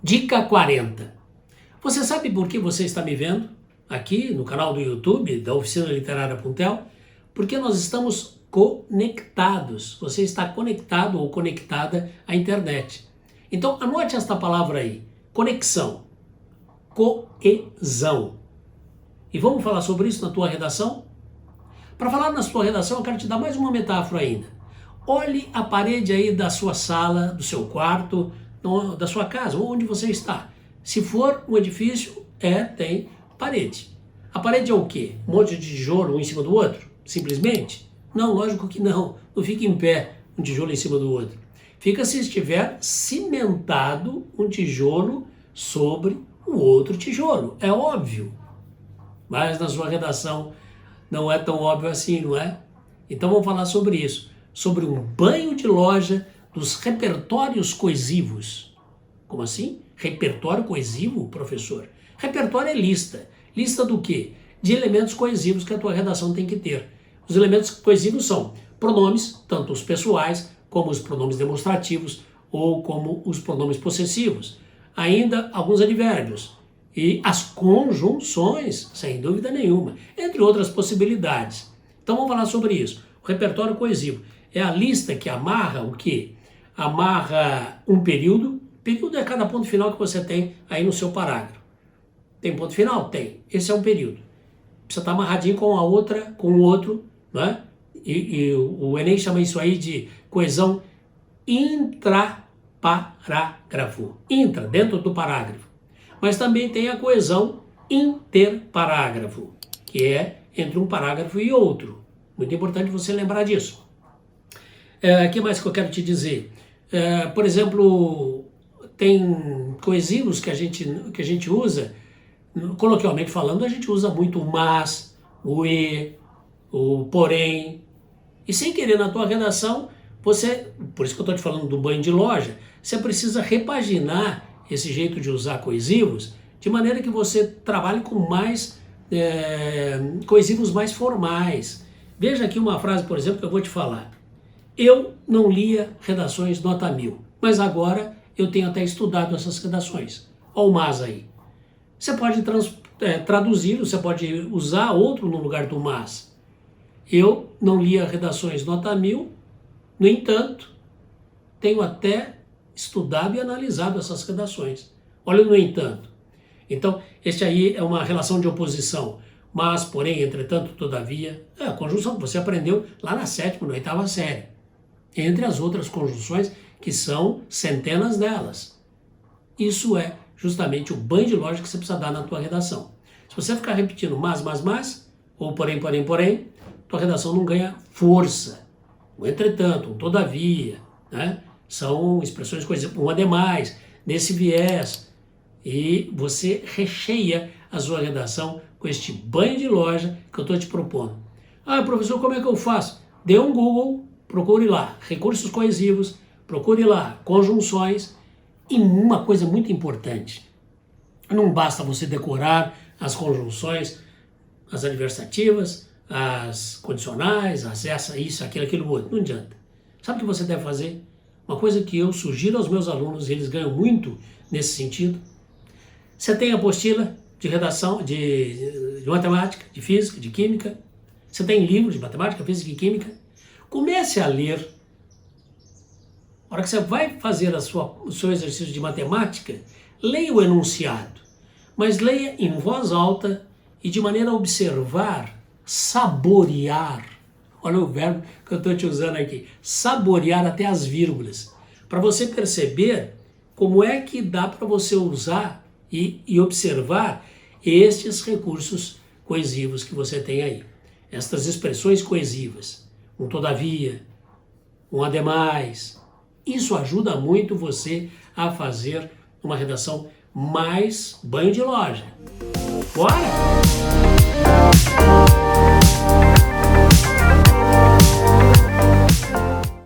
Dica 40. Você sabe por que você está me vendo aqui no canal do YouTube da Oficina Literária Puntel? Porque nós estamos conectados. Você está conectado ou conectada à internet. Então anote esta palavra aí, conexão, coesão. E vamos falar sobre isso na tua redação? Para falar na sua redação, eu quero te dar mais uma metáfora ainda. Olhe a parede aí da sua sala, do seu quarto, da sua casa, onde você está. Se for um edifício, tem parede. A parede é o quê? Um monte de tijolo um em cima do outro? Simplesmente? Não, lógico que não. Não fica em pé um tijolo em cima do outro. Fica se estiver cimentado um tijolo sobre o outro tijolo. É óbvio. Mas na sua redação não é tão óbvio assim, não é? Então vamos falar sobre isso. Sobre um banho de loja dos repertórios coesivos. Como assim? Repertório coesivo, professor? Repertório é lista. Lista do quê? De elementos coesivos que a tua redação tem que ter. Os elementos coesivos são pronomes, tanto os pessoais, como os pronomes demonstrativos, ou como os pronomes possessivos. Ainda alguns advérbios. E as conjunções, sem dúvida nenhuma, entre outras possibilidades. Então vamos falar sobre isso. O repertório coesivo é a lista que amarra o quê? Amarra um período. Período é cada ponto final que você tem aí no seu parágrafo. Tem ponto final? Tem. Esse é um período. Precisa estar amarradinho com a outra, com o outro, né? E o Enem chama isso aí de coesão intraparágrafo. Intra, dentro do parágrafo. Mas também tem a coesão interparágrafo, que é entre um parágrafo e outro. Muito importante você lembrar disso. O que mais que eu quero te dizer? Por exemplo, tem coesivos que a gente usa, coloquialmente falando, a gente usa muito o mas, o e, o porém. E sem querer na tua redação, por isso que eu estou te falando do banho de loja, você precisa repaginar esse jeito de usar coesivos, de maneira que você trabalhe com mais coesivos mais formais. Veja aqui uma frase, por exemplo, que eu vou te falar. Eu não lia redações nota 1000, mas agora eu tenho até estudado essas redações. Olha o mas aí. Você pode traduzir, você pode usar outro no lugar do mas. Eu não lia redações nota 1000, no entanto, tenho até estudado e analisado essas redações. Olha no entanto. Então, este aí é uma relação de oposição. Mas, porém, entretanto, todavia, é a conjunção que você aprendeu lá na 7ª, na 8ª série. Entre as outras conjunções, que são centenas delas. Isso é justamente o banho de lógica que você precisa dar na tua redação. Se você ficar repetindo mas, ou porém, tua redação não ganha força. O entretanto, o todavia, né? São expressões coisas, um ademais, nesse viés. E você recheia a sua redação com este banho de loja que eu estou te propondo. Ah, professor, como é que eu faço? Dê um Google, procure lá, recursos coesivos, procure lá, conjunções. E uma coisa muito importante, não basta você decorar as conjunções, as adversativas, as condicionais, as essa, isso, aquilo, outro. Não adianta. Sabe o que você deve fazer? Uma coisa que eu sugiro aos meus alunos, e eles ganham muito nesse sentido. Você tem apostila de redação, de matemática, de física, de química. Você tem livro de matemática, física e química. Comece a ler. Na hora que você vai fazer o seu exercício de matemática, leia o enunciado. Mas leia em voz alta e de maneira a observar, saborear. Olha o verbo que eu estou te usando aqui. Saborear até as vírgulas. Para você perceber como é que dá para você usar e observar estes recursos coesivos que você tem aí. Estas expressões coesivas. Um todavia, um ademais. Isso ajuda muito você a fazer uma redação mais banho de loja. Bora?